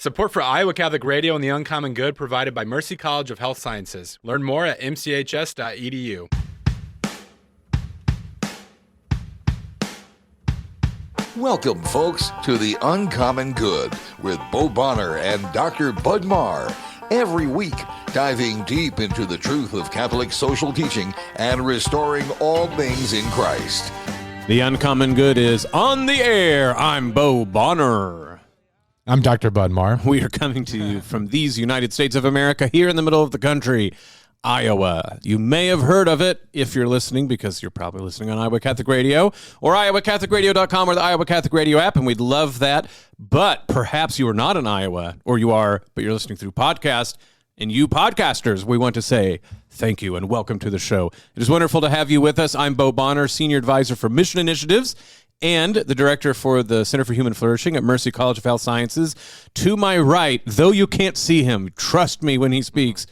Support for Iowa Catholic Radio and the Uncommon Good provided by Mercy College of Health Sciences. Learn more at mchs.edu. Welcome, folks, to the Uncommon Good with Bo Bonner and Dr. Bud Marr. Every week, diving deep into the truth of Catholic social teaching and restoring all things in Christ. The Uncommon Good is on the air. I'm Bo Bonner. I'm Dr. Bud Marr. We are coming to you from these United States of America, here in the middle of the country, Iowa. You may have heard of it if you're listening, because you're probably listening on Iowa Catholic Radio or iowacatholicradio.com or the Iowa Catholic Radio app, and we'd love that. But perhaps you are not in Iowa, or you are, but you're listening through podcast. And you podcasters, we want to say thank you and welcome to the show. It is wonderful to have you with us. I'm Bo Bonner, Senior Advisor for Mission Initiatives and the Director for the Center for Human Flourishing at Mercy College of Health Sciences. To my right, though you can't see him, trust me when he speaks,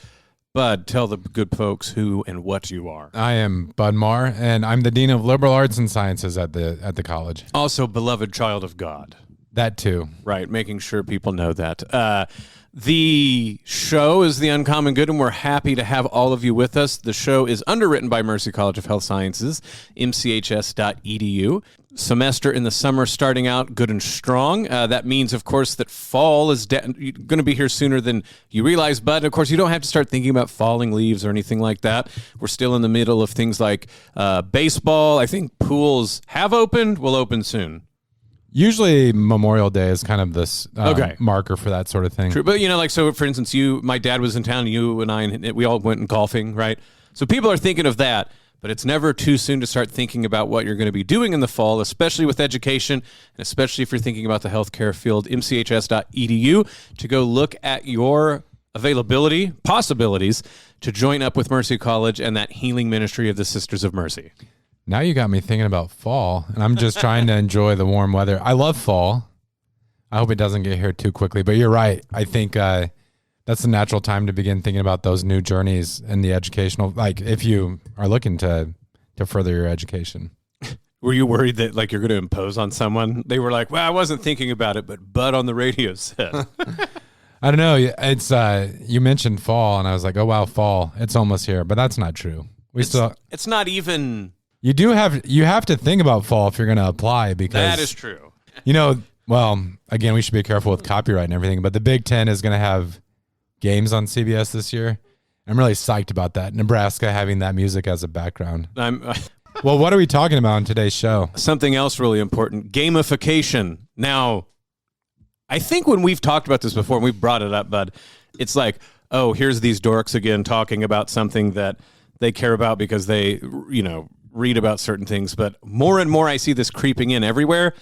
Bud, tell the good folks who and what you are. I am Bud Marr, and I'm the Dean of Liberal Arts and Sciences at the college. Also, beloved child of God. That too. Right, making sure people know that. The show is The Uncommon Good, and we're happy to have all of you with us. The show is underwritten by Mercy College of Health Sciences, mchs.edu. Semester in the summer starting out good and strong. That means, of course, that fall is going to be here sooner than you realize. But, of course, you don't have to start thinking about falling leaves or anything like that. We're still in the middle of things like baseball. I think pools have opened, will open soon. Usually Memorial Day is kind of this marker for that sort of thing. True, but so for instance, my dad was in town, you and I, and we all went golfing, right? So people are thinking of that, but it's never too soon to start thinking about what you're going to be doing in the fall, especially with education, and especially if you're thinking about the healthcare field, mchs.edu, to go look at your availability, possibilities, to join up with Mercy College and that healing ministry of the Sisters of Mercy. Now you got me thinking about fall, and I'm just trying to enjoy the warm weather. I love fall. I hope it doesn't get here too quickly, but you're right. I think that's the natural time to begin thinking about those new journeys in the educational, like if you are looking to further your education. Were you worried that you're going to impose on someone? They were like, well, I wasn't thinking about it, but Bud on the radio said. I don't know. It's you mentioned fall, and I was like, oh, wow, fall. It's almost here, but that's not true. It's not even... You have to think about fall if you're going to apply, because that is true. Well, again, we should be careful with copyright and everything, but the Big Ten is going to have games on CBS this year. I'm really psyched about that. Nebraska having that music as a background. Well, what are we talking about in today's show? Something else really important, gamification. Now, I think when we've talked about this before, and we've brought it up, Bud, it's like, oh, here's these dorks again talking about something that they care about because they, read about certain things, but more and more I see this creeping in everywhere,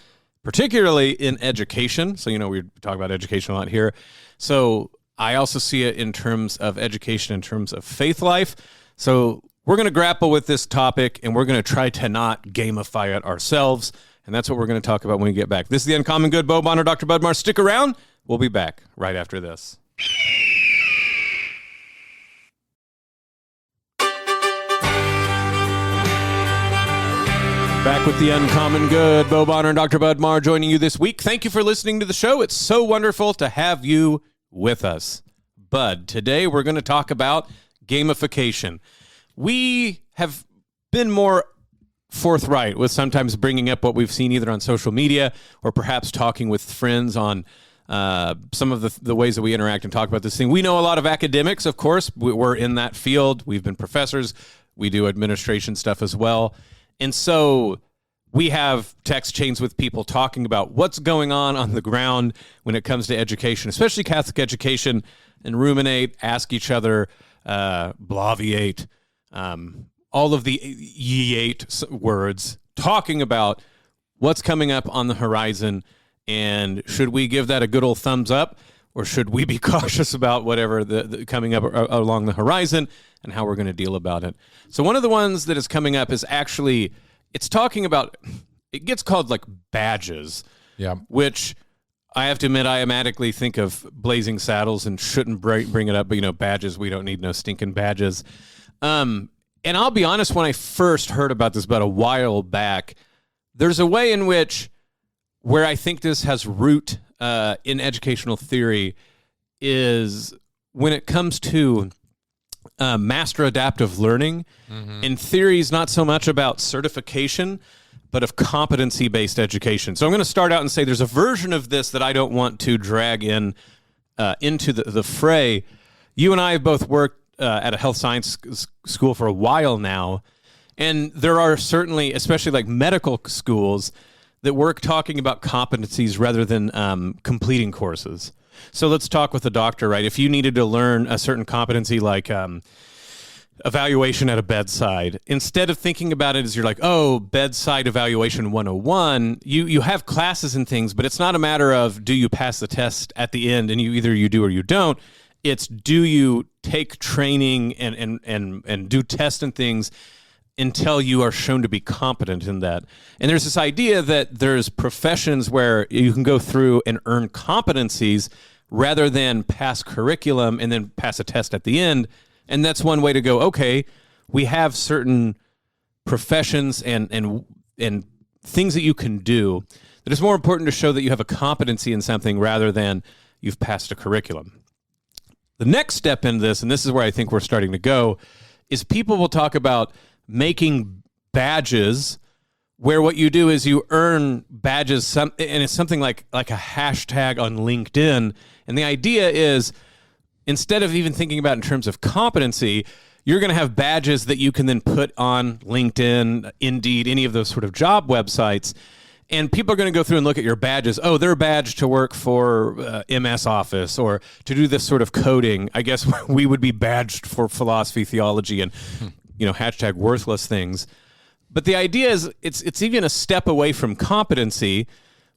particularly in education. So, we talk about education a lot here. So I also see it in terms of education, in terms of faith life. So we're going to grapple with this topic, and we're going to try to not gamify it ourselves. And that's what we're going to talk about when we get back. This is The Uncommon Good. Bo Bonner, Dr. Bud Marr. Stick around. We'll be back right after this. Back with The Uncommon Good. Bo Bonner and Dr. Bud Marr joining you this week. Thank you for listening to the show. It's so wonderful to have you with us. Bud, today we're going to talk about gamification. We have been more forthright with sometimes bringing up what we've seen either on social media or perhaps talking with friends on some of the ways that we interact and talk about this thing. We know a lot of academics, of course. We're in that field. We've been professors. We do administration stuff as well. And so we have text chains with people talking about what's going on the ground when it comes to education, especially Catholic education, and ruminate, ask each other, bloviate, all of the ye-ate words, talking about what's coming up on the horizon, and should we give that a good old thumbs up, or should we be cautious about whatever the coming up along the horizon and how we're going to deal about it. So one of the ones that is coming up is actually, it's talking about, it gets called badges, which I have to admit, I automatically think of Blazing Saddles and shouldn't bring it up, but badges, we don't need no stinking badges. And I'll be honest, when I first heard about this about a while back, there's a way in which, where I think this has root in educational theory is when it comes to master adaptive learning, in theory is not so much about certification, but of competency-based education. So I'm going to start out and say there's a version of this that I don't want to drag in into the fray. You and I have both worked at a health science school for a while now, and there are certainly, especially like medical schools, that work talking about competencies rather than completing courses. So let's talk with the doctor, right? If you needed to learn a certain competency like evaluation at a bedside, instead of thinking about it as you're like, oh, bedside evaluation 101, you have classes and things, but it's not a matter of do you pass the test at the end and you do or you don't. It's do you take training and do tests and things until you are shown to be competent in that. And there's this idea that there's professions where you can go through and earn competencies rather than pass curriculum and then pass a test at the end. And that's one way to go, okay, we have certain professions and things that you can do that it's more important to show that you have a competency in something rather than you've passed a curriculum. The next step in this, and this is where I think we're starting to go, is people will talk about making badges where what you do is you earn badges, and it's something like a hashtag on LinkedIn. And the idea is instead of even thinking about it in terms of competency, you're going to have badges that you can then put on LinkedIn, Indeed, any of those sort of job websites. And people are going to go through and look at your badges. Oh, they're badged to work for MS Office or to do this sort of coding. I guess we would be badged for philosophy, theology, and hashtag worthless things. But the idea is it's even a step away from competency,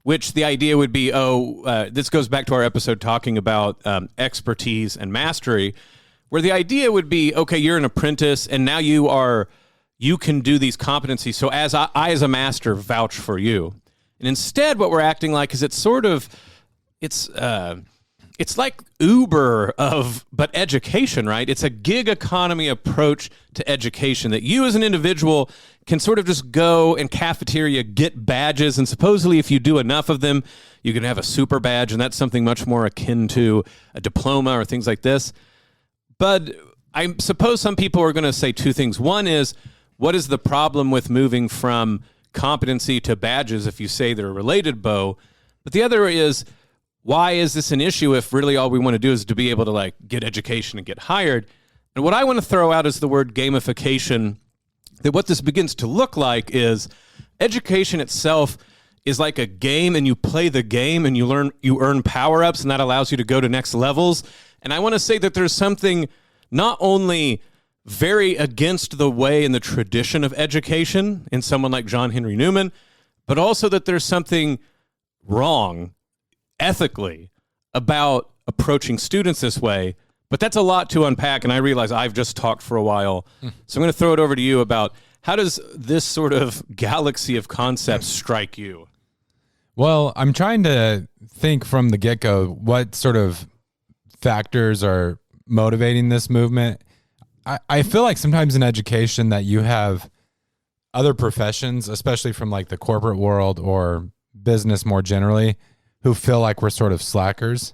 which the idea would be, this goes back to our episode talking about expertise and mastery, where the idea would be, okay, you're an apprentice and now you can do these competencies. So as I as a master vouch for you. And instead what we're acting like is it's like Uber but education, right? It's a gig economy approach to education that you as an individual can sort of just go and cafeteria, get badges, and supposedly if you do enough of them, you can have a super badge, and that's something much more akin to a diploma or things like this. But I suppose some people are going to say two things. One is, what is the problem with moving from competency to badges if you say they're related, Bo? But the other is, why is this an issue if really all we want to do is to be able to get education and get hired? And what I want to throw out is the word gamification, that what this begins to look like is education itself is like a game, and you play the game and you earn power-ups, and that allows you to go to next levels. And I want to say that there's something not only very against the way and the tradition of education in someone like John Henry Newman, but also that there's something wrong ethically about approaching students this way. But that's a lot to unpack, and I realize I've just talked for a while. So I'm going to throw it over to you about how does this sort of galaxy of concepts strike you? Well, I'm trying to think from the get-go what sort of factors are motivating this movement. I feel like sometimes in education that you have other professions, especially from the corporate world or business more generally, who feel like we're sort of slackers.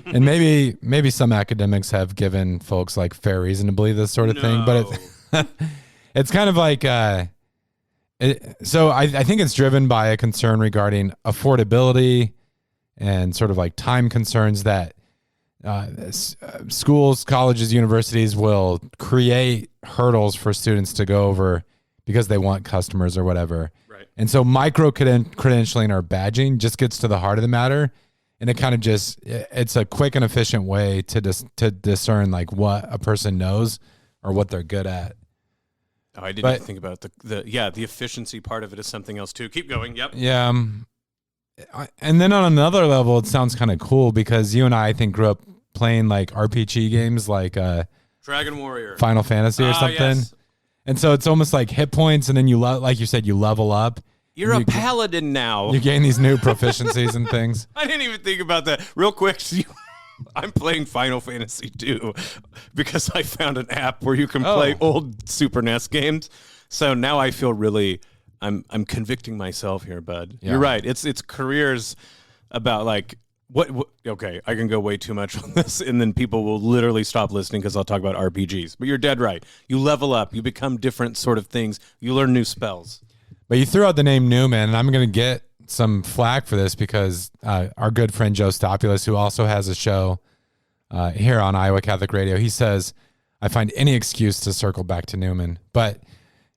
And maybe some academics have given folks fair reason to believe this sort of thing, but it's kind of so I think it's driven by a concern regarding affordability and sort of time concerns that schools, colleges, universities will create hurdles for students to go over because they want customers or whatever. Right. And so micro credentialing or badging just gets to the heart of the matter. And it kind of it's a quick and efficient way to discern what a person knows or what they're good at. Oh, I didn't think about the efficiency part of it is something else too. Keep going. Yep. Yeah. And then on another level, it sounds kind of cool because you and I think grew up playing RPG games Dragon Warrior, Final Fantasy or something. Yes. And so it's almost like hit points, and then like you said, you level up. You're a paladin now. You gain these new proficiencies and things. I didn't even think about that. Real quick, I'm playing Final Fantasy 2 because I found an app where you can play old Super NES games. So now I feel really, I'm convicting myself here, bud. Yeah. You're right. It's careers about Okay, I can go way too much on this, and then people will literally stop listening because I'll talk about RPGs. But you're dead right. You level up. You become different sort of things. You learn new spells. But you threw out the name Newman, and I'm going to get some flack for this because our good friend Joe Stopulos, who also has a show here on Iowa Catholic Radio, he says, I find any excuse to circle back to Newman. But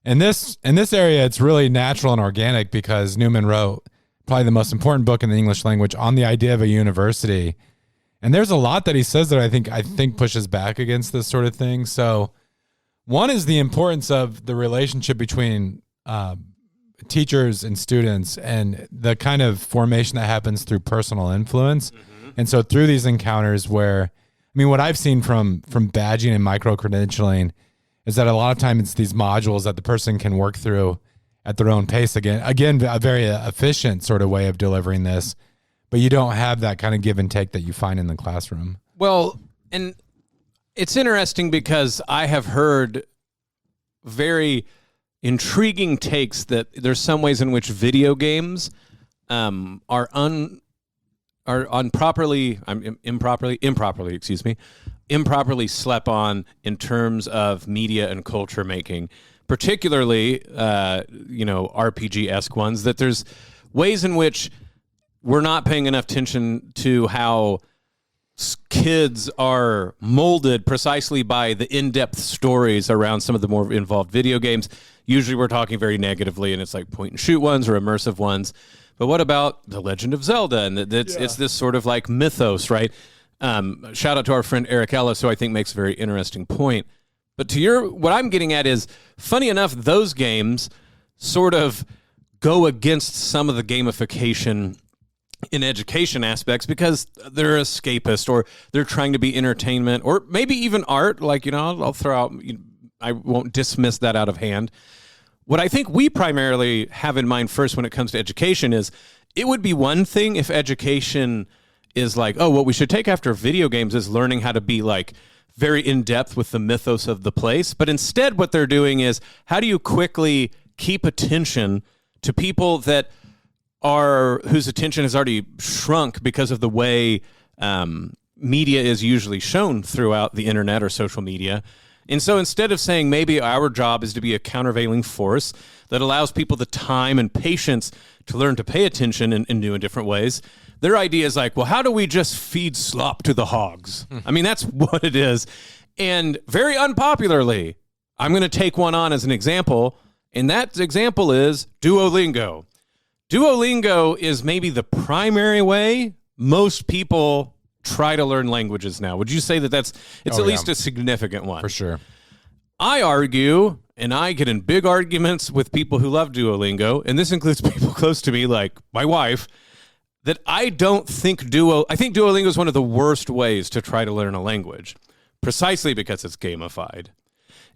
in this area, it's really natural and organic because Newman wrote probably the most important book in the English language on the idea of a university. And there's a lot that he says that I think pushes back against this sort of thing. So one is the importance of the relationship between teachers and students and the kind of formation that happens through personal influence. Mm-hmm. And so through these encounters where, what I've seen from badging and micro-credentialing is that a lot of times it's these modules that the person can work through at their own pace. Again, a very efficient sort of way of delivering this, but you don't have that kind of give and take that you find in the classroom. Well, and it's interesting because I have heard very intriguing takes that there's some ways in which video games are improperly slept on in terms of media and culture making, particularly RPG-esque ones, that there's ways in which we're not paying enough attention to how kids are molded precisely by the in-depth stories around some of the more involved video games. Usually we're talking very negatively, and it's like point-and-shoot ones or immersive ones. But what about The Legend of Zelda? And it's this sort of like mythos, right? Shout out to our friend Eric Ellis, who I think makes a very interesting point. But what I'm getting at is, funny enough, those games sort of go against some of the gamification in education aspects because they're escapist or they're trying to be entertainment or maybe even art. Like, I'll throw out, I won't dismiss that out of hand. What I think we primarily have in mind first when it comes to education is it would be one thing if education is like, oh, what we should take after video games is learning how to be like very in-depth with the mythos of the place. But instead what they're doing is how do you quickly keep attention to people that whose attention has already shrunk because of the way media is usually shown throughout the internet or social media. And so instead of saying maybe our job is to be a countervailing force that allows people the time and patience to learn to pay attention in new and different ways, their idea is like, well, how do we just feed slop to the hogs? That's what it is. And very unpopularly, I'm going to take one on as an example, and that example is Duolingo. Duolingo is maybe the primary way most people try to learn languages now. Would you say that it's at least a significant one? For sure. I argue, and I get in big arguments with people who love Duolingo, and this includes people close to me, like my wife, that I think Duolingo is one of the worst ways to try to learn a language, precisely because it's gamified.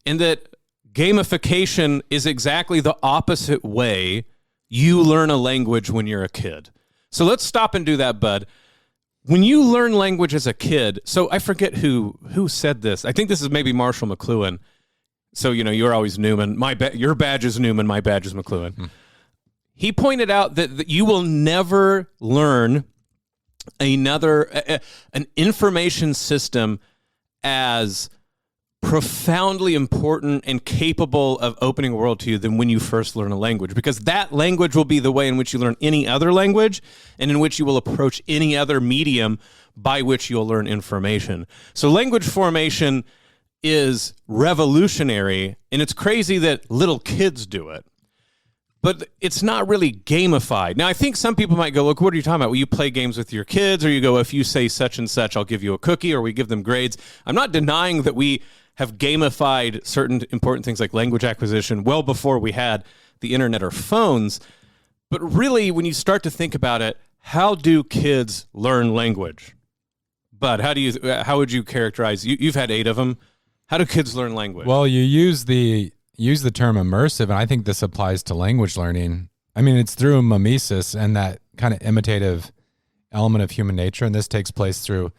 And that gamification is exactly the opposite way you learn a language when you're a kid. So let's stop and do that, bud. When you learn language as a kid, so I forget who said this. I think this is maybe Marshall McLuhan. So, you're always Newman. Your badge is Newman. My badge is McLuhan. He pointed out that you will never learn an information system as profoundly important and capable of opening a world to you than when you first learn a language, because that language will be the way in which you learn any other language and in which you will approach any other medium by which you'll learn information. So language formation is revolutionary, and it's crazy that little kids do it, but it's not really gamified. Now, I think some people might go, look, what are you talking about? Well, you play games with your kids, or you go, if you say such and such, I'll give you a cookie, or we give them grades. I'm not denying that we have gamified certain important things like language acquisition well before we had the internet or phones. But really, when you start to think about it, how do kids learn language? Bud, how would you characterize, you've had 8 of them. How do kids learn language? Well, you use the term immersive, and I think this applies to language learning. It's through mimesis and that kind of imitative element of human nature, and this takes place through,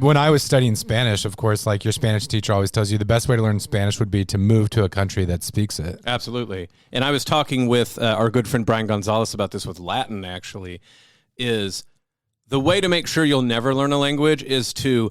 when I was studying Spanish, of course, like your Spanish teacher always tells you, the best way to learn Spanish would be to move to a country that speaks it. Absolutely. And I was talking with our good friend Brian Gonzalez about this with Latin, actually, is the way to make sure you'll never learn a language is to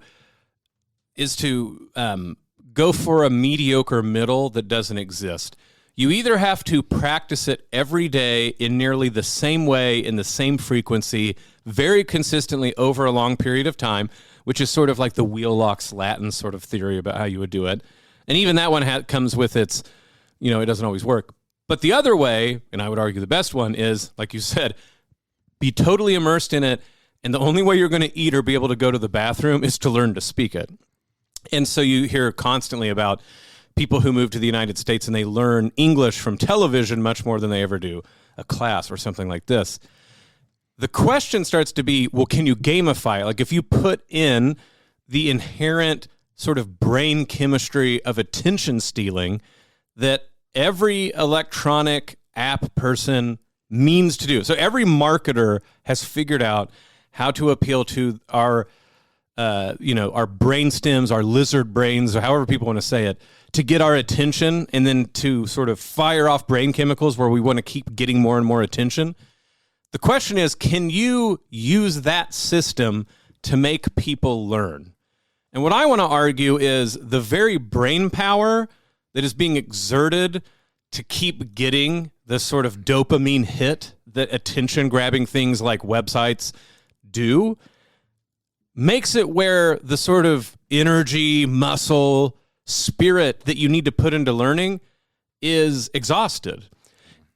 go for a mediocre middle that doesn't exist. You either have to practice it every day in nearly the same way, in the same frequency, very consistently over a long period of time, which is sort of like the Wheelock's Latin sort of theory about how you would do it. And even that one comes with its, it doesn't always work. But the other way, and I would argue the best one, is, like you said, be totally immersed in it. And the only way you're going to eat or be able to go to the bathroom is to learn to speak it. And so you hear constantly about people who move to the United States and they learn English from television much more than they ever do a class or something like this. The question starts to be, well, can you gamify it? Like if you put in the inherent sort of brain chemistry of attention stealing that every electronic app person means to do. So every marketer has figured out how to appeal to our brain stems, our lizard brains, or however people want to say it, to get our attention and then to sort of fire off brain chemicals where we want to keep getting more and more attention. The question is, can you use that system to make people learn? And what I want to argue is the very brain power that is being exerted to keep getting the sort of dopamine hit that attention-grabbing things like websites do makes it where the sort of energy, muscle, spirit that you need to put into learning is exhausted.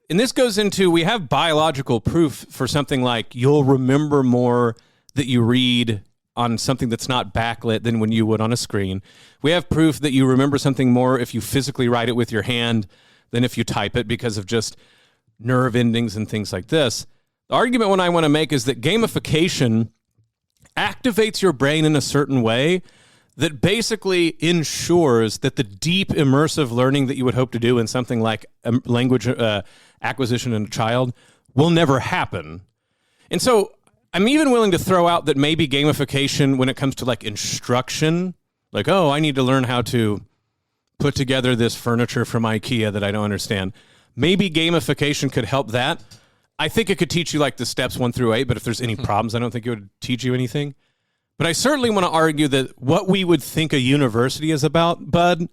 And this goes into, we have biological proof for something like you'll remember more that you read on something that's not backlit than when you would on a screen. We have proof that you remember something more if you physically write it with your hand than if you type it because of just nerve endings and things like this. The argument one I want to make is that gamification activates your brain in a certain way that basically ensures that the deep immersive learning that you would hope to do in something like language acquisition in a child will never happen. And so I'm even willing to throw out that maybe gamification when it comes to like instruction, like, oh, I need to learn how to put together this furniture from IKEA that I don't understand. Maybe gamification could help that. I think it could teach you like the steps 1 through 8, but if there's any problems, I don't think it would teach you anything. But I certainly want to argue that what we would think a university is about, Bud,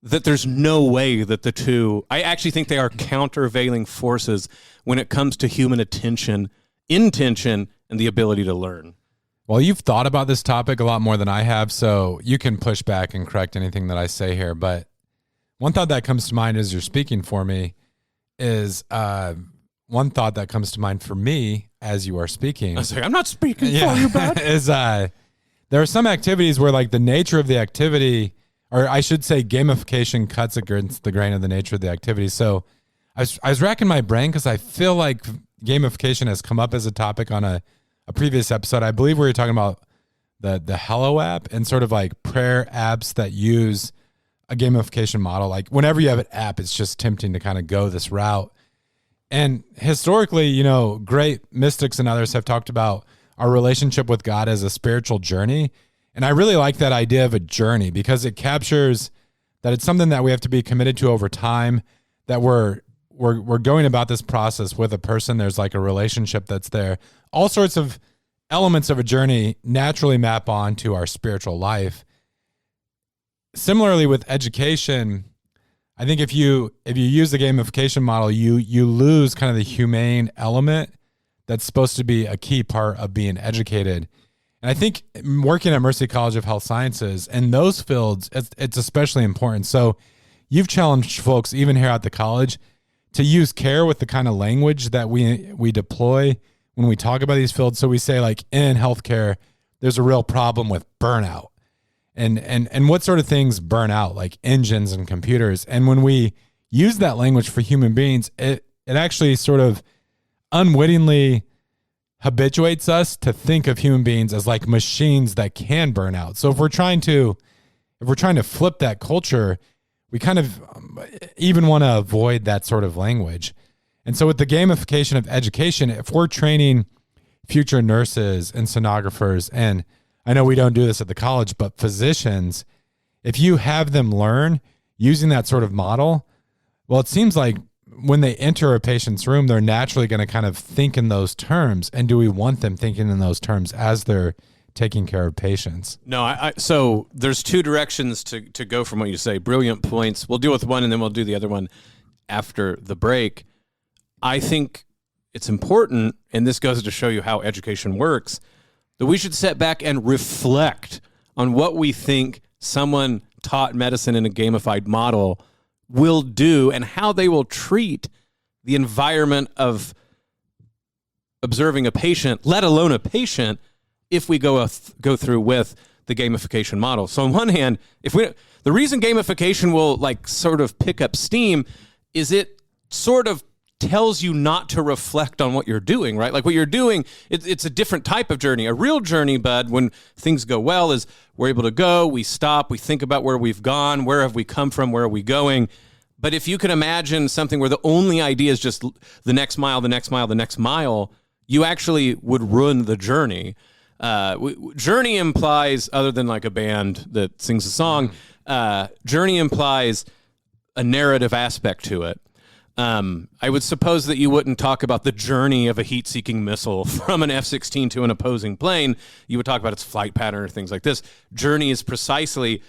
that there's no way that the two, I actually think they are countervailing forces when it comes to human attention, intention, and the ability to learn. Well, you've thought about this topic a lot more than I have, so you can push back and correct anything that I say here. But one thought that comes to mind as you're speaking for me is one thought that comes to mind for me as you are speaking. I was like, I'm not speaking for you, bud. Is there are some activities where like the nature of the activity, or I should say gamification cuts against the grain of the nature of the activity. So I was racking my brain because I feel like gamification has come up as a topic on a previous episode. I believe we were talking about the Hello app and sort of like prayer apps that use a gamification model. Like whenever you have an app, it's just tempting to kind of go this route. And historically, great mystics and others have talked about our relationship with God as a spiritual journey. And I really like that idea of a journey because it captures that it's something that we have to be committed to over time, that we're going about this process with a person. There's like a relationship that's there. All sorts of elements of a journey naturally map onto our spiritual life. Similarly with education, I think if you use the gamification model, you lose kind of the humane element that's supposed to be a key part of being educated. And I think working at Mercy College of Health Sciences, in those fields, it's especially important. So you've challenged folks, even here at the college, to use care with the kind of language that we deploy when we talk about these fields. So we say, like, in healthcare, there's a real problem with burnout. And what sort of things burn out, like engines and computers. And when we use that language for human beings, it actually sort of unwittingly habituates us to think of human beings as like machines that can burn out. So if we're trying to flip that culture, we kind of even want to avoid that sort of language. And so with the gamification of education, if we're training future nurses and sonographers, and I know we don't do this at the college, but physicians, if you have them learn using that sort of model, well, it seems like when they enter a patient's room, they're naturally going to kind of think in those terms. And do we want them thinking in those terms as they're taking care of patients? No, so there's two directions to go from what you say. Brilliant points. We'll deal with one and then we'll do the other one after the break. I think it's important, and this goes to show you how education works, that we should sit back and reflect on what we think someone taught medicine in a gamified model will do and how they will treat the environment of observing a patient, let alone a patient, if we go through with the gamification model. So on one hand, the reason gamification will like sort of pick up steam is it sort of tells you not to reflect on what you're doing, right? Like what you're doing, it's a different type of journey. A real journey, bud, when things go well, is we're able to go, we stop, we think about where we've gone, where have we come from, where are we going. But if you can imagine something where the only idea is just the next mile, the next mile, the next mile, you actually would ruin the journey. Journey implies, other than like a band that sings a song, journey implies a narrative aspect to it. I would suppose that you wouldn't talk about the journey of a heat-seeking missile from an F-16 to an opposing plane. You would talk about its flight pattern or things like this. Journey is precisely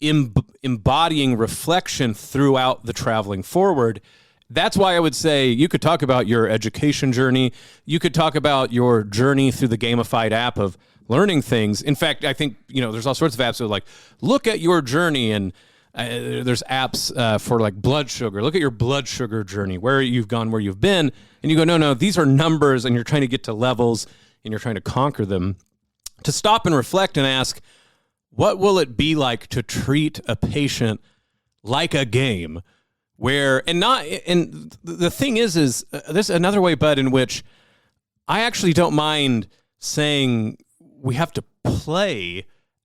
embodying reflection throughout the traveling forward. That's why I would say you could talk about your education journey. You could talk about your journey through the gamified app of learning things. In fact, I think, there's all sorts of apps that are like, look at your journey, and there's apps for like blood sugar. Look at your blood sugar journey, where you've gone, where you've been. And you go, no, these are numbers, and you're trying to get to levels, and you're trying to conquer them. To stop and reflect and ask, what will it be like to treat a patient like a game? And the thing is this another way, bud, in which I actually don't mind saying we have to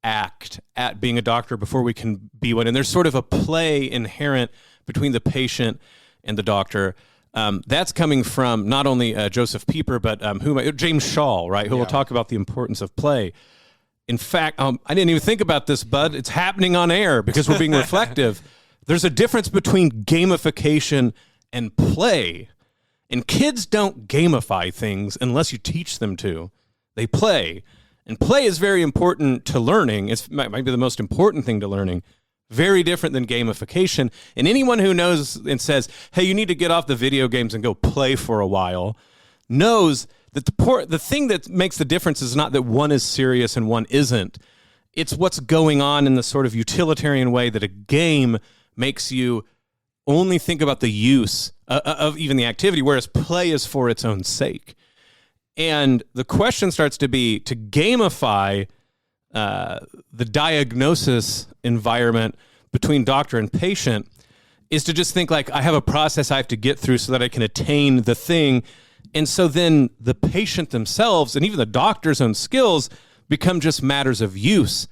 act at being a doctor before we can be one. And there's sort of a play inherent between the patient and the doctor. That's coming from not only Joseph Pieper, but James Shaw, right? Who will talk about the importance of play. In fact, I didn't even think about this, bud. It's happening on air because we're being reflective. There's a difference between gamification and play. And kids don't gamify things unless you teach them to. They play. And play is very important to learning. It might be the most important thing to learning. Very different than gamification. And anyone who knows and says, hey, you need to get off the video games and go play for a while, knows that the thing that makes the difference is not that one is serious and one isn't. It's what's going on in the sort of utilitarian way that a game makes you only think about the use of even the activity, whereas play is for its own sake. And the question starts to be to gamify the diagnosis environment between doctor and patient is to just think like, I have a process I have to get through so that I can attain the thing. And so then the patient themselves and even the doctor's own skills become just matters of use.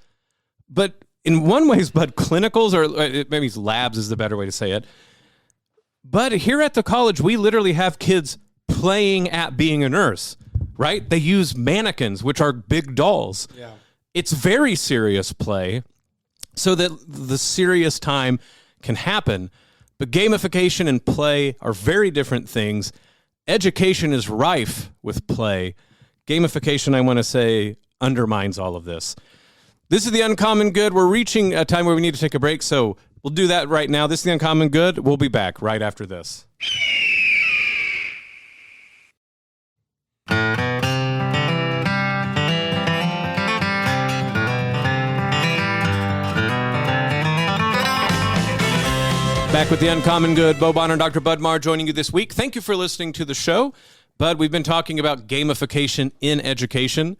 But in one way, but clinicals, or maybe labs is the better way to say it. But here at the college, we literally have kids playing at being a nurse, right? They use mannequins, which are big dolls. Yeah. It's very serious play so that the serious time can happen. But gamification and play are very different things. Education is rife with play. Gamification, I want to say, undermines all of this. This is The Uncommon Good. We're reaching a time where we need to take a break, so we'll do that right now. This is The Uncommon Good. We'll be back right after this. Back with The Uncommon Good. Bo Bonner and Dr. Bud Marr joining you this week. Thank you for listening to the show. Bud, we've been talking about gamification in education.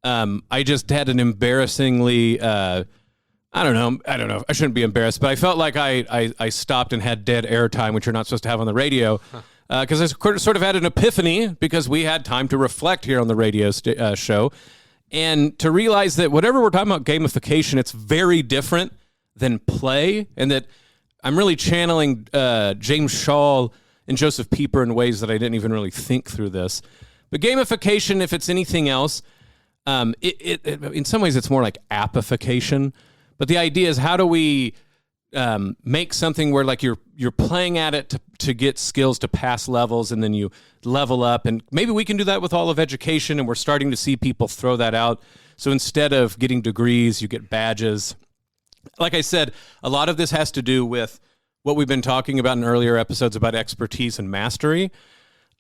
I just had an embarrassingly, I don't know. I shouldn't be embarrassed, but I felt like I stopped and had dead air time, which you're not supposed to have on the radio, because I sort of had an epiphany because we had time to reflect here on the radio show and to realize that whatever we're talking about gamification, it's very different than play, and that I'm really channeling James Shaw and Joseph Pieper in ways that I didn't even really think through this. But gamification, if it's anything else, in some ways it's more like appification. But the idea is, how do we make something where like you're playing at it to get skills to pass levels, and then you level up. And maybe we can do that with all of education, and we're starting to see people throw that out. So instead of getting degrees, you get badges. Like I said, a lot of this has to do with what we've been talking about in earlier episodes about expertise and mastery.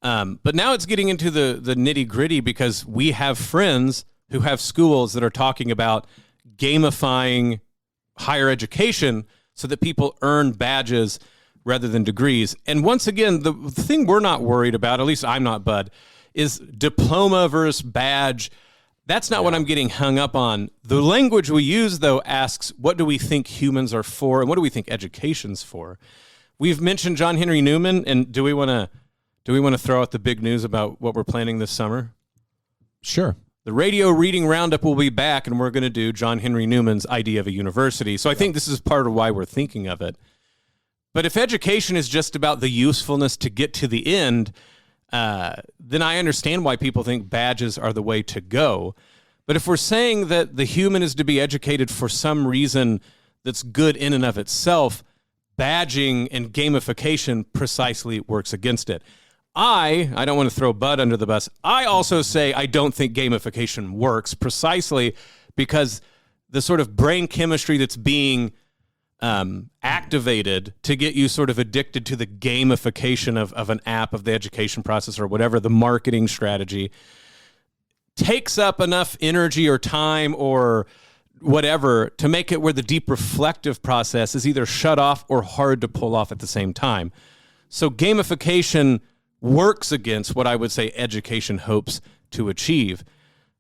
But now it's getting into the nitty-gritty, because we have friends who have schools that are talking about gamifying higher education so that people earn badges rather than degrees. And once again, the thing we're not worried about, at least I'm not, Bud, is diploma versus badge. That's not what I'm getting hung up on. The language we use, though, asks, what do we think humans are for, and what do we think education's for? We've mentioned John Henry Newman, and do we want to throw out the big news about what we're planning this summer? Sure. The Radio Reading Roundup will be back, and we're going to do John Henry Newman's Idea of a University. So I think this is part of why we're thinking of it. But if education is just about the usefulness to get to the end, then I understand why people think badges are the way to go. But if we're saying that the human is to be educated for some reason that's good in and of itself, badging and gamification precisely works against it. I don't want to throw Bud under the bus. I also say I don't think gamification works, precisely because the sort of brain chemistry that's being activated to get you sort of addicted to the gamification of an app, of the education process, or whatever, the marketing strategy, takes up enough energy or time or whatever to make it where the deep reflective process is either shut off or hard to pull off at the same time. So gamification works against what I would say education hopes to achieve.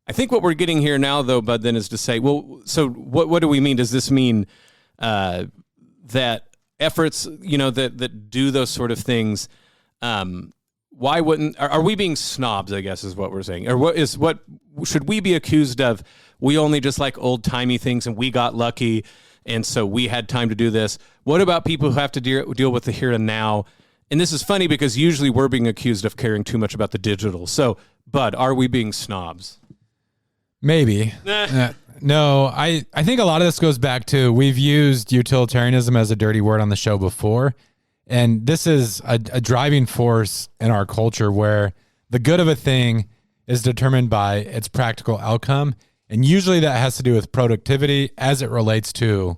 I think what we're getting here now, though, Bud, then is to say, well, so what do we mean? Does this mean that efforts, that do those sort of things, why wouldn't, are we being snobs, I guess is what we're saying? Or what should we be accused of? We only just like old-timey things, and we got lucky, and so we had time to do this. What about people who have to deal with the here and now? And this is funny because usually we're being accused of caring too much about the digital. So, Bud, are we being snobs? Maybe. No, I think a lot of this goes back to, we've used utilitarianism as a dirty word on the show before. And this is a driving force in our culture where the good of a thing is determined by its practical outcome. And usually that has to do with productivity as it relates to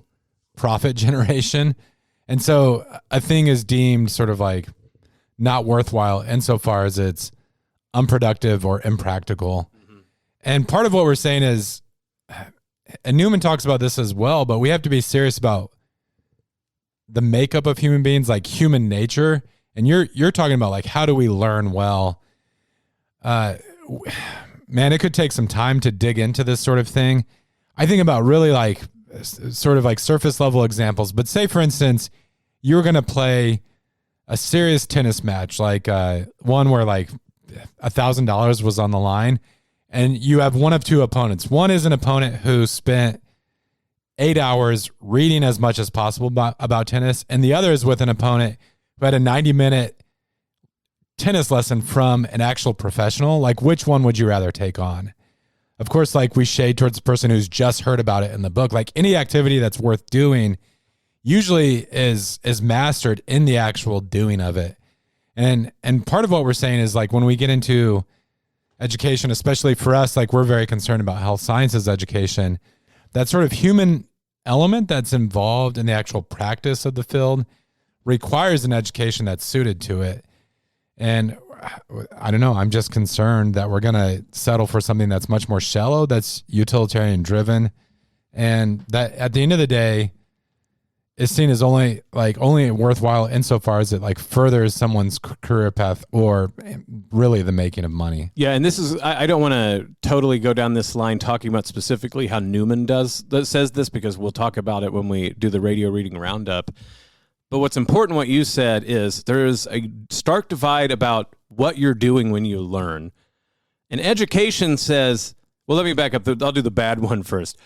profit generation. And so a thing is deemed sort of like not worthwhile insofar as it's unproductive or impractical. Mm-hmm. And part of what we're saying is, and Newman talks about this as well, but we have to be serious about the makeup of human beings, like human nature. And you're talking about like, how do we learn well? Man, it could take some time to dig into this sort of thing. I think about really like sort of like surface level examples, but say for instance, you're going to play a serious tennis match, like one where like $1,000 was on the line, and you have one of two opponents. One is an opponent who spent 8 hours reading as much as possible about tennis, and the other is with an opponent who had a 90-minute tennis lesson from an actual professional. Like, which one would you rather take on? Of course, like, we shade towards the person who's just heard about it in the book. Like, any activity that's worth doing usually is mastered in the actual doing of it. And part of what we're saying is, like, when we get into education, especially for us, like, we're very concerned about health sciences education, that sort of human element that's involved in the actual practice of the field requires an education that's suited to it. And I don't know, I'm just concerned that we're going to settle for something that's much more shallow, that's utilitarian driven, and that at the end of the day is seen as only worthwhile insofar as it like furthers someone's career path or really the making of money. Yeah, and this is, I don't want to totally go down this line talking about specifically how Newman says this, because we'll talk about it when we do the radio reading roundup. But what's important, what you said, is there is a stark divide about what you're doing when you learn. And education says, well, let me back up. I'll do the bad one first.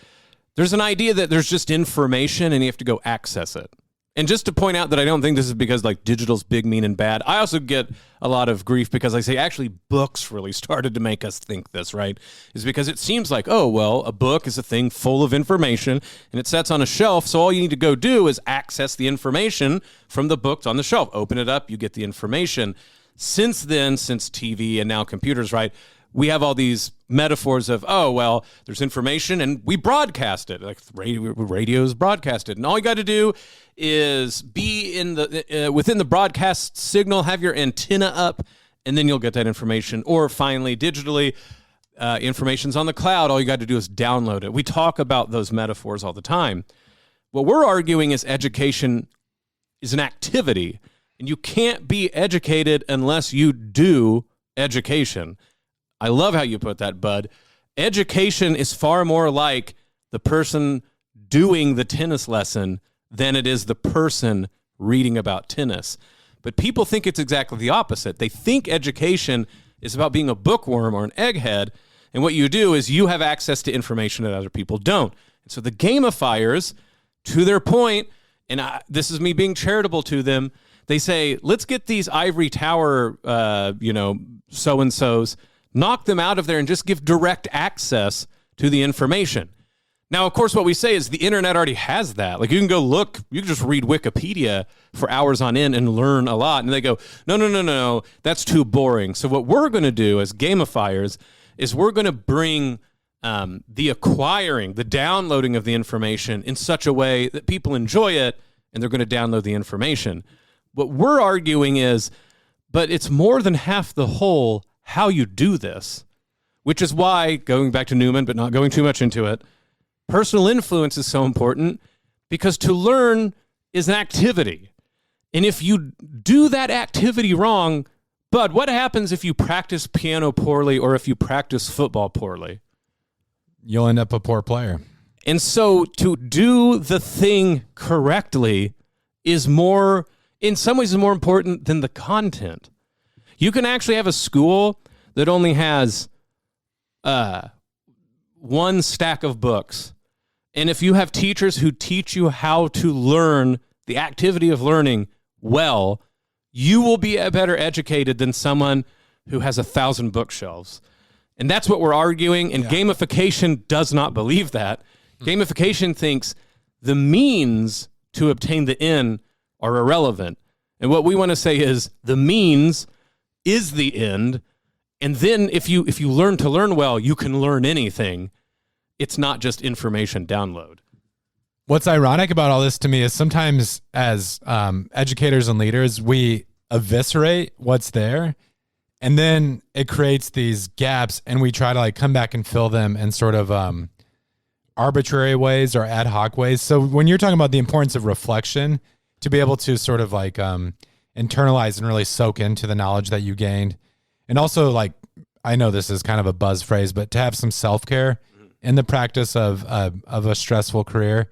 There's an idea that there's just information and you have to go access it. And just to point out that I don't think this is because like digital's big, mean, and bad. I also get a lot of grief because I say actually books really started to make us think this, right? Is because it seems like, oh, well, a book is a thing full of information and it sits on a shelf. So all you need to go do is access the information from the books on the shelf. Open it up, you get the information. Since then, since TV and now computers, right? We have all these metaphors of, oh, well, there's information and we broadcast it. Like radio's broadcasted. And all you got to do is be in the within the broadcast signal, have your antenna up, and then you'll get that information. Or finally, digitally, information's on the cloud. All you got to do is download it. We talk about those metaphors all the time. What we're arguing is education is an activity, and you can't be educated unless you do education. I love how you put that, Bud. Education is far more like the person doing the tennis lesson than it is the person reading about tennis. But people think it's exactly the opposite. They think education is about being a bookworm or an egghead, and what you do is you have access to information that other people don't. And so the gamifiers, to their point, and this is me being charitable to them, they say, let's get these ivory tower, so-and-sos, knock them out of there and just give direct access to the information. Now, of course, what we say is the internet already has that. Like, you can go look, you can just read Wikipedia for hours on end and learn a lot. And they go, no, that's too boring. So what we're going to do as gamifiers is we're going to bring the acquiring, the downloading of the information in such a way that people enjoy it and they're going to download the information. What we're arguing is, but it's more than half the whole how you do this, which is why, going back to Newman, but not going too much into it, personal influence is so important, because to learn is an activity. And if you do that activity wrong, Bud, what happens if you practice piano poorly or if you practice football poorly? You'll end up a poor player. And so to do the thing correctly is more, in some ways, is more important than the content. You can actually have a school that only has one stack of books. And if you have teachers who teach you how to learn the activity of learning well, you will be better educated than someone who has 1,000 bookshelves. And that's what we're arguing. And gamification does not believe that. Gamification thinks the means to obtain the end are irrelevant. And what we want to say is the means is the end, and then if you learn to learn well, you can learn anything. It's not just information download. What's ironic about all this to me is sometimes as educators and leaders, we eviscerate what's there, and then it creates these gaps, and we try to like come back and fill them in sort of arbitrary ways or ad hoc ways. So when you're talking about the importance of reflection, to be able to sort of like internalize and really soak into the knowledge that you gained. And also, like, I know this is kind of a buzz phrase, but to have some self-care in the practice of a stressful career.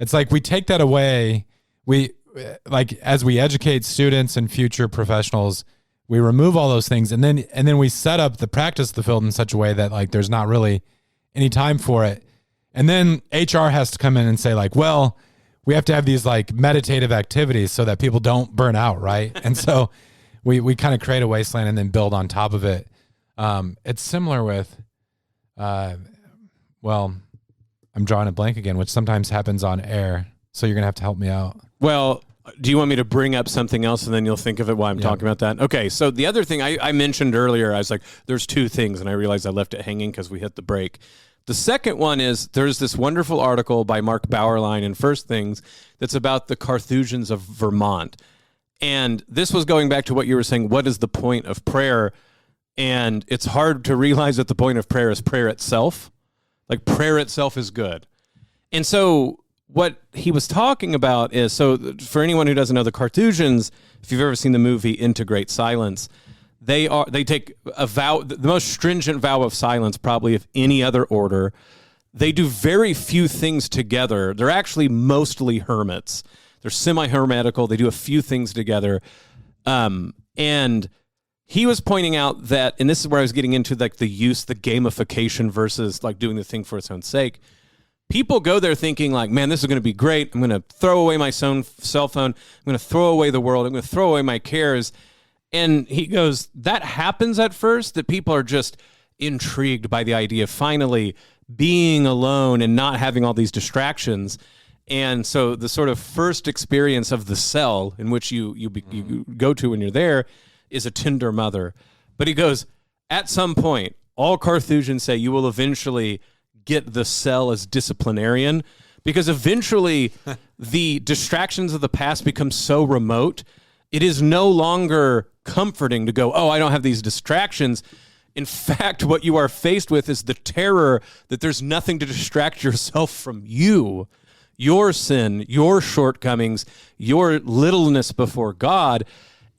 It's like we take that away. We, like, as we educate students and future professionals, we remove all those things, and then we set up the practice of the field in such a way that like there's not really any time for it. And then HR has to come in and say like, well, we have to have these like meditative activities so that people don't burn out, right? And so we kind of create a wasteland and then build on top of it. It's similar with, well, I'm drawing a blank again, which sometimes happens on air. So you're going to have to help me out. Well, do you want me to bring up something else and then you'll think of it while I'm talking about that? Okay, so the other thing I mentioned earlier, I was like, there's two things, and I realized I left it hanging because we hit the break. The second one is there's this wonderful article by Mark Bauerlein in First Things that's about the Carthusians of Vermont. And this was going back to what you were saying, what is the point of prayer? And it's hard to realize that the point of prayer is prayer itself. Like, prayer itself is good. And so what he was talking about is, so for anyone who doesn't know, the Carthusians, if you've ever seen the movie Into Great Silence, they take a vow, the most stringent vow of silence probably of any other order. They do very few things together. They're actually mostly hermits. They're semi-hermetical. They do a few things together. And he was pointing out that, and this is where I was getting into like the gamification versus like doing the thing for its own sake. people go there thinking like, man, this is going to be great. I'm going to throw away my cell phone. I'm going to throw away the world. I'm going to throw away my cares. And he goes, that happens at first, that people are just intrigued by the idea of finally being alone and not having all these distractions. And so the sort of first experience of the cell in which you go to when you're there is a tender mother. But he goes, at some point, all Carthusians say you will eventually get the cell as disciplinarian, because eventually the distractions of the past become so remote, it is no longer comforting to go, oh, I don't have these distractions. In fact, what you are faced with is the terror that there's nothing to distract yourself from you, your sin, your shortcomings, your littleness before God.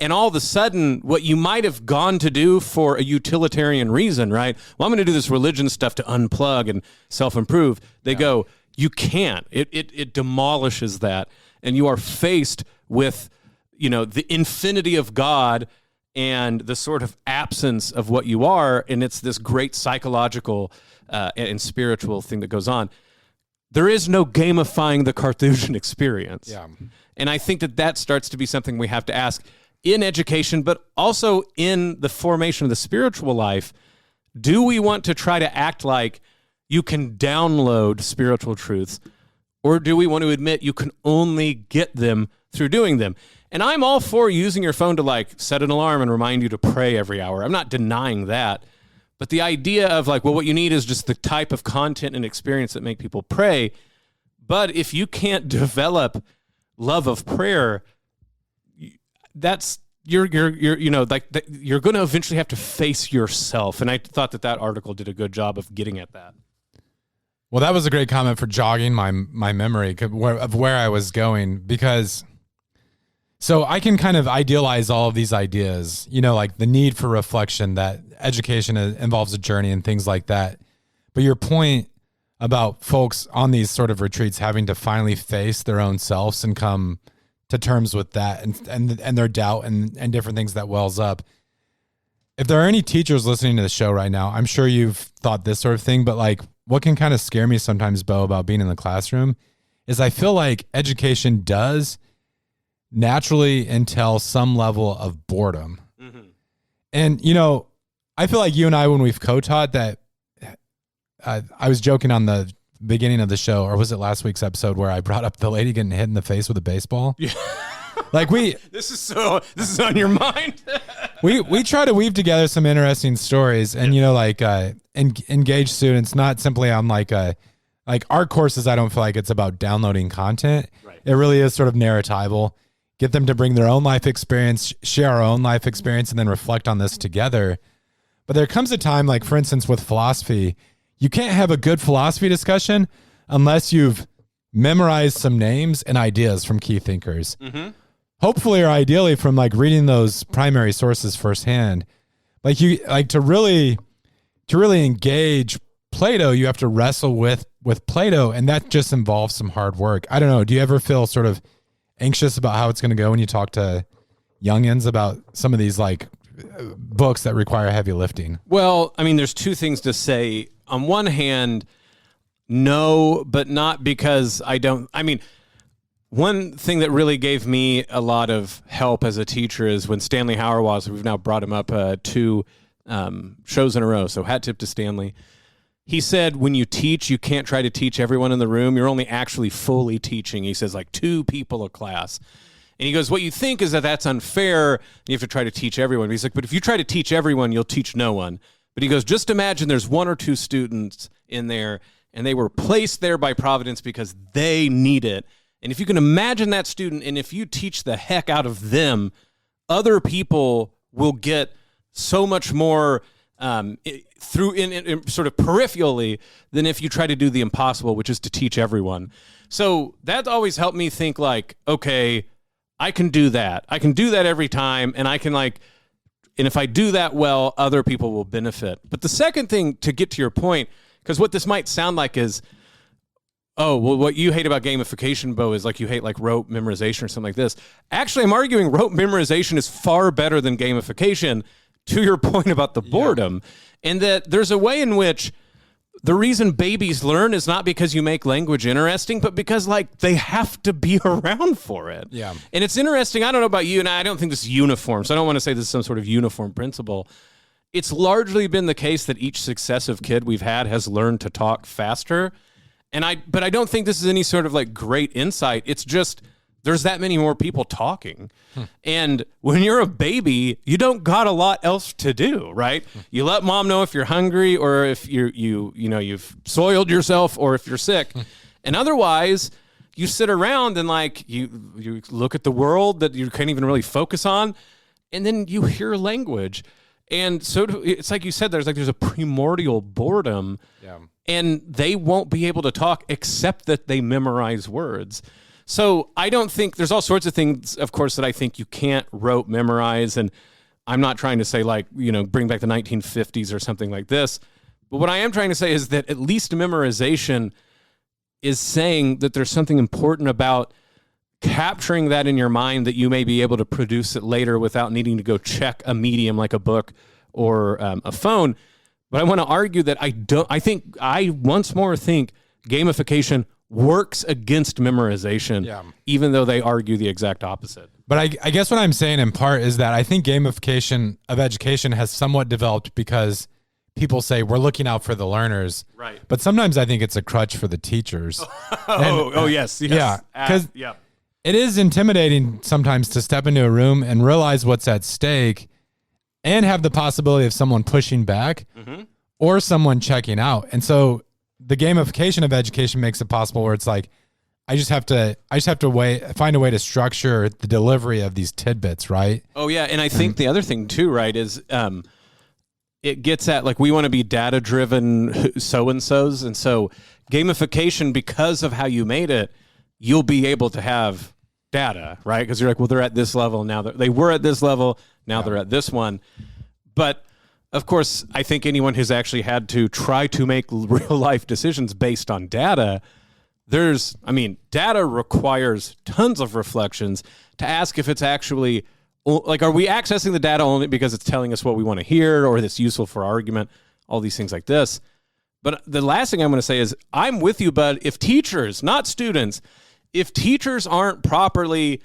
And all of a sudden, what you might have gone to do for a utilitarian reason, right? Well, I'm going to do this religion stuff to unplug and self-improve. They go, you can't. It demolishes that. And you are faced with, the infinity of God and the sort of absence of what you are. And it's this great psychological and spiritual thing that goes on. There is no gamifying the Carthusian experience. Yeah. And I think that starts to be something we have to ask in education, but also in the formation of the spiritual life. Do we want to try to act like you can download spiritual truths, or do we want to admit you can only get them through doing them? And I'm all for using your phone to set an alarm and remind you to pray every hour. I'm not denying that. But the idea of what you need is just the type of content and experience that make people pray. But if you can't develop love of prayer, you're going to eventually have to face yourself. And I thought that article did a good job of getting at that. Well, that was a great comment for jogging my memory of where I was going, because so I can kind of idealize all of these ideas, the need for reflection, that education involves a journey and things like that. But your point about folks on these sort of retreats having to finally face their own selves and come to terms with that and their doubt and different things that wells up. If there are any teachers listening to the show right now, I'm sure you've thought this sort of thing, but what can kind of scare me sometimes, Bo, about being in the classroom is I feel like education does naturally entail some level of boredom. Mm-hmm. And, I feel like you and I, when we've co-taught that, I was joking on the beginning of the show, or was it last week's episode, where I brought up the lady getting hit in the face with a baseball? Yeah. This is on your mind. we try to weave together some interesting stories and, engage students, not simply on our courses. I don't feel like it's about downloading content. Right. It really is sort of narratival. Get them to bring their own life experience, share our own life experience, and then reflect on this together. But there comes a time, for instance, with philosophy, you can't have a good philosophy discussion unless you've memorized some names and ideas from key thinkers. Mm-hmm. Hopefully, or ideally, from reading those primary sources firsthand. To really engage Plato, you have to wrestle with Plato, and that just involves some hard work. I don't know. Do you ever feel sort of anxious about how it's going to go when you talk to youngins about some of these books that require heavy lifting? Well, I mean, there's two things to say. On one hand, no, but not because I don't. I mean, one thing that really gave me a lot of help as a teacher is when Stanley Hauerwas, we've now brought him up 2 shows in a row, so hat tip to Stanley. He said, when you teach, you can't try to teach everyone in the room. You're only actually fully teaching. He says 2 people a class. And he goes, what you think is that that's unfair. You have to try to teach everyone. But he's like, but if you try to teach everyone, you'll teach no one. But he goes, just imagine there's 1 or 2 students in there, and they were placed there by Providence because they need it. And if you can imagine that student, and if you teach the heck out of them, other people will get so much more through in sort of peripherally than if you try to do the impossible, which is to teach everyone. So that always helped me think okay, I can do that. I can do that every time, and I can and if I do that well, other people will benefit. But the second thing, to get to your point, because what this might sound like is, oh, well, what you hate about gamification, Bo, is you hate rote memorization or something like this. Actually, I'm arguing rote memorization is far better than gamification, to your point about the boredom, and that there's a way in which the reason babies learn is not because you make language interesting, but because like they have to be around for it. Yeah. And it's interesting. I don't know about you, and I don't think this is uniform, so I don't want to say this is some sort of uniform principle. It's largely been the case that each successive kid we've had has learned to talk faster. But I don't think this is any sort of like great insight. It's just there's that many more people talking. And when you're a baby, you don't got a lot else to do, right? You let mom know if you're hungry or if you've soiled yourself or if you're sick. And otherwise, you sit around and like you look at the world that you can't even really focus on, and then you hear language. And so it's like you said, there's a primordial boredom, and they won't be able to talk except that they memorize words. So I don't think there's all sorts of things, of course, that I think you can't rote memorize. And I'm not trying to say like, bring back the 1950s or something like this. But what I am trying to say is that at least memorization is saying that there's something important about capturing that in your mind that you may be able to produce it later without needing to go check a medium like a book or a phone. But I want to argue that I once more think gamification works against memorization, even though they argue the exact opposite. But I guess what I'm saying in part is that I think gamification of education has somewhat developed because people say we're looking out for the learners. Right. But sometimes I think it's a crutch for the teachers. Yes. Yeah. Because it is intimidating sometimes to step into a room and realize what's at stake and have the possibility of someone pushing back or someone checking out. And so the gamification of education makes it possible where it's like, I just have to find a way to structure the delivery of these tidbits, right? Oh yeah. And I think the other thing too, right, is it gets at like, we want to be data driven so-and-sos. And so gamification, because of how you made it, you'll be able to have data, right? Because you're like, well, they're at this level now. They were at this level. Now they're at this one. But of course, I think anyone who's actually had to try to make real life decisions based on data, data requires tons of reflections to ask if it's actually like, are we accessing the data only because it's telling us what we want to hear or it's useful for argument, all these things like this. But the last thing I'm going to say is I'm with you, bud. If teachers, not students, if teachers aren't properly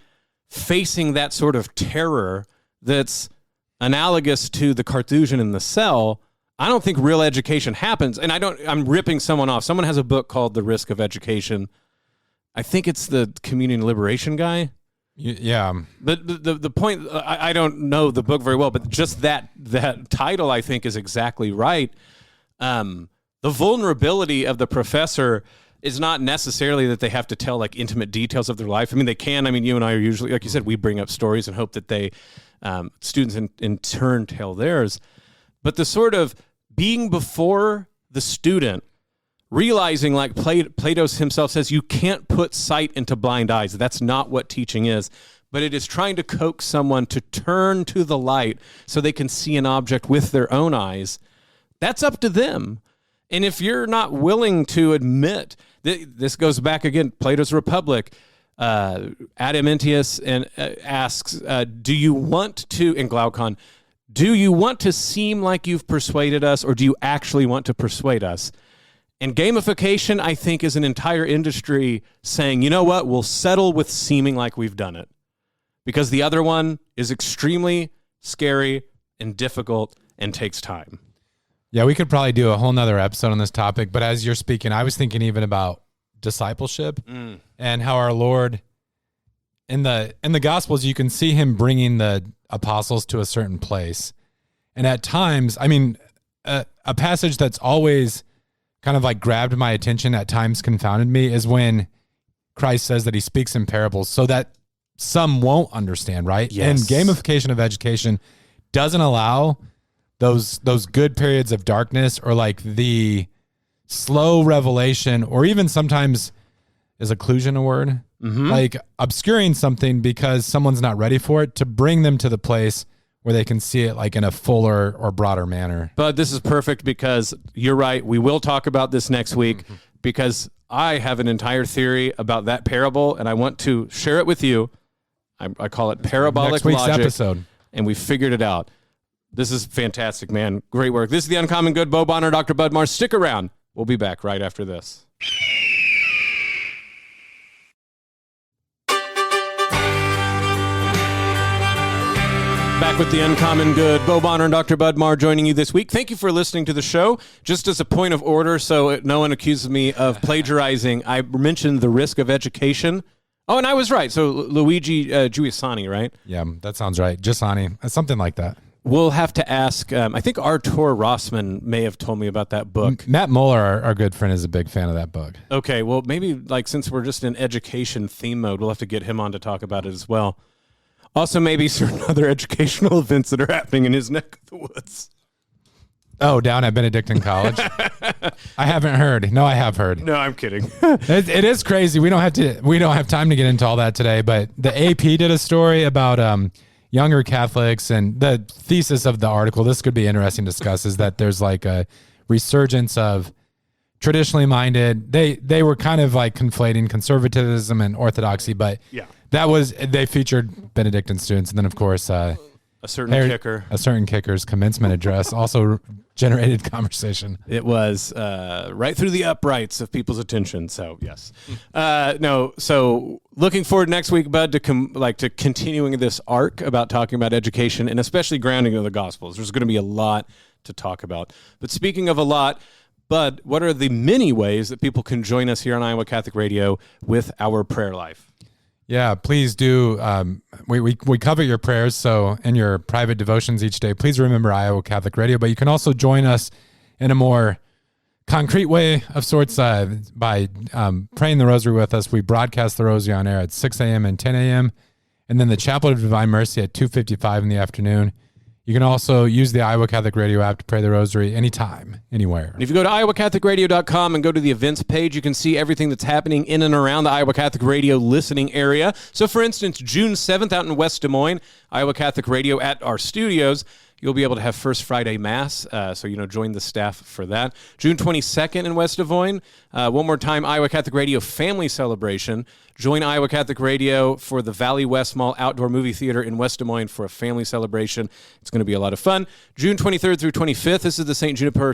facing that sort of terror that's analogous to the Carthusian in the cell, I don't think real education happens. And I'm ripping someone off. Someone has a book called The Risk of Education. I think it's the Communion Liberation guy. Yeah. The point, I don't know the book very well, but just that title I think is exactly right. The vulnerability of the professor is not necessarily that they have to tell like intimate details of their life. I mean, they can. I mean, you and I are usually, like you said, we bring up stories and hope that they students in turn tell theirs. But the sort of being before the student, realizing like Plato himself says, you can't put sight into blind eyes. That's not what teaching is. But it is trying to coax someone to turn to the light so they can see an object with their own eyes. That's up to them. And if you're not willing to admit, this goes back again, Plato's Republic, Adamentius and asks, do you want to, in Glaucon, do you want to seem like you've persuaded us or do you actually want to persuade us? And gamification, I think, is an entire industry saying, you know what, we'll settle with seeming like we've done it. Because the other one is extremely scary and difficult and takes time. Yeah, we could probably do a whole nother episode on this topic, but as you're speaking, I was thinking even about discipleship and how our Lord in the Gospels, you can see him bringing the apostles to a certain place. And at times, I mean, a passage that's always kind of like grabbed my attention, at times confounded me, is when Christ says that he speaks in parables so that some won't understand, right? Yes. And gamification of education doesn't allow those good periods of darkness or like the slow revelation, or even sometimes, is occlusion a word? Like obscuring something because someone's not ready for it, to bring them to the place where they can see it like in a fuller or broader manner. But this is perfect because you're right. We will talk about this next week because I have an entire theory about that parable and I want to share it with you. I call it parabolic next week's logic, episode. And we figured it out. This is fantastic, man. Great work. This is the Uncommon Good. Bo Bonner, Dr. Bud Marr. Stick around. We'll be back right after this. Back with the Uncommon Good. Bo Bonner and Dr. Bud Marr joining you this week. Thank you for listening to the show. Just as a point of order, so no one accuses me of plagiarizing, I mentioned the risk of education. Oh, and I was right. So Luigi Giussani, right? Yeah, that sounds right. Giussani, something like that. We'll have to ask. I think Artur Rossman may have told me about that book. Matt Muller, our good friend, is a big fan of that book. Okay, well, maybe since we're just in education theme mode, we'll have to get him on to talk about it as well. Also, maybe certain other educational events that are happening in his neck of the woods. Oh, down at Benedictine College? I haven't heard. No, I have heard. No, I'm kidding. It is crazy. We don't have time to get into all that today, but the AP did a story about younger Catholics, and the thesis of the article, this could be interesting to discuss, is that there's like a resurgence of traditionally minded. They were kind of like conflating conservatism and orthodoxy, but yeah. They featured Benedictine students, and then of course a certain kicker's commencement address also generated conversation. It was right through the uprights of people's attention. So yes, So looking forward next week, Bud, to continuing this arc about talking about education and especially grounding of the Gospels. There's going to be a lot to talk about. But speaking of a lot, Bud, what are the many ways that people can join us here on Iowa Catholic Radio with our prayer life? Yeah, please do. We cover your prayers, so in your private devotions each day, please remember Iowa Catholic Radio. But you can also join us in a more concrete way of sorts by praying the rosary with us. We broadcast the rosary on air at 6 a.m. and 10 a.m., and then the Chapel of Divine Mercy at 2:55 in the afternoon. You can also use the Iowa Catholic Radio app to pray the rosary anytime, anywhere. And if you go to iowacatholicradio.com and go to the events page, you can see everything that's happening in and around the Iowa Catholic Radio listening area. So, for instance, June 7th out in West Des Moines, Iowa Catholic Radio at our studios, you'll be able to have First Friday Mass, so join the staff for that. June 22nd in West Des Moines, one more time, Iowa Catholic Radio Family Celebration. Join Iowa Catholic Radio for the Valley West Mall Outdoor Movie Theater in West Des Moines for a family celebration. It's going to be a lot of fun. June 23rd through 25th, this is the St. Juniper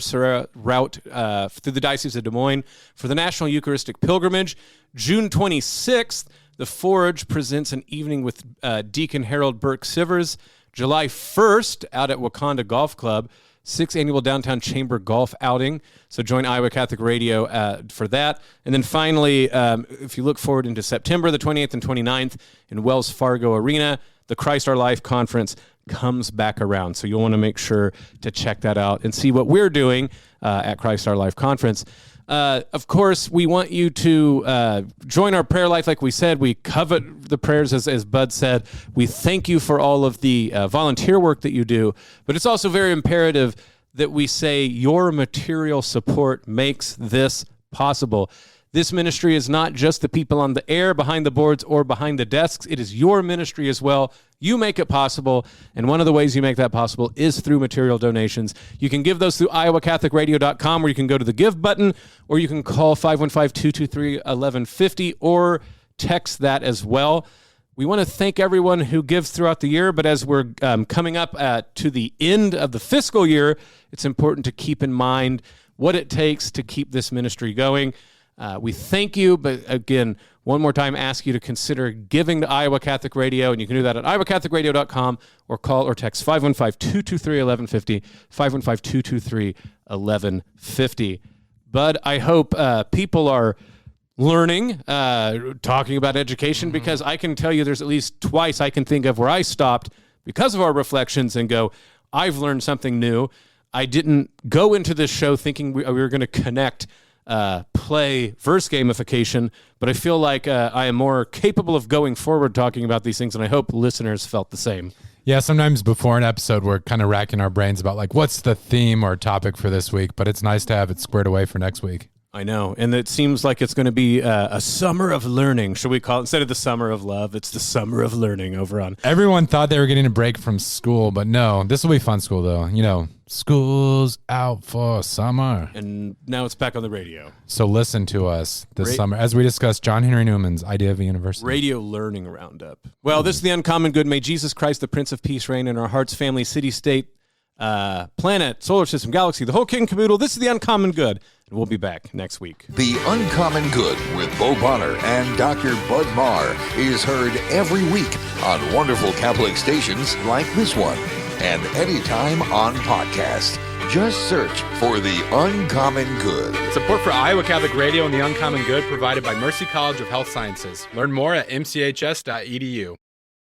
route through the Diocese of Des Moines for the National Eucharistic Pilgrimage. June 26th, the Forge presents an evening with Deacon Harold Burke-Sivers. July 1st, out at Wakanda Golf Club, 6th Annual Downtown Chamber Golf Outing. So join Iowa Catholic Radio for that. And then finally, if you look forward into September, the 28th and 29th in Wells Fargo Arena, the Christ Our Life Conference comes back around. So you'll want to make sure to check that out and see what we're doing at Christ Our Life Conference. Of course, we want you to join our prayer life. Like we said, we covet the prayers, as Bud said. We thank you for all of the volunteer work that you do. But it's also very imperative that we say your material support makes this possible. This ministry is not just the people on the air, behind the boards, or behind the desks. It is your ministry as well. You make it possible, and one of the ways you make that possible is through material donations. You can give those through iowacatholicradio.com, where you can go to the Give button, or you can call 515-223-1150, or text that as well. We want to thank everyone who gives throughout the year, but as we're coming up to the end of the fiscal year, it's important to keep in mind what it takes to keep this ministry going. We thank you, but again, one more time, ask you to consider giving to Iowa Catholic Radio, and you can do that at iowacatholicradio.com or call or text 515-223-1150, 515-223-1150. Bud, I hope people are learning, talking about education, because I can tell you there's at least twice I can think of where I stopped because of our reflections and go, I've learned something new. I didn't go into this show thinking we were going to connect play verse gamification, but I feel like I am more capable of going forward talking about these things, and I hope listeners felt the same. Yeah, sometimes before an episode, we're kind of racking our brains about like, what's the theme or topic for this week, but it's nice to have it squared away for next week. I know, and it seems like it's going to be a summer of learning. Should we call it, instead of the summer of love, it's the summer of learning over on. Everyone thought they were getting a break from school, but no, this will be fun school though. School's out for summer. And now it's back on the radio. So listen to us this summer as we discuss John Henry Newman's Idea of a University. Radio Learning Roundup. Well, this is the Uncommon Good. May Jesus Christ, the Prince of Peace, reign in our hearts, family, city, state, planet, solar system, galaxy, the whole king caboodle. This is The Uncommon Good, and we'll be back next week. The Uncommon Good with Bo Bonner and Dr. Bud Marr is heard every week on wonderful Catholic stations like this one, and anytime on podcast. Just search for The Uncommon Good. Support for Iowa Catholic Radio and The Uncommon Good provided by Mercy College of Health Sciences. Learn more at mchs.edu.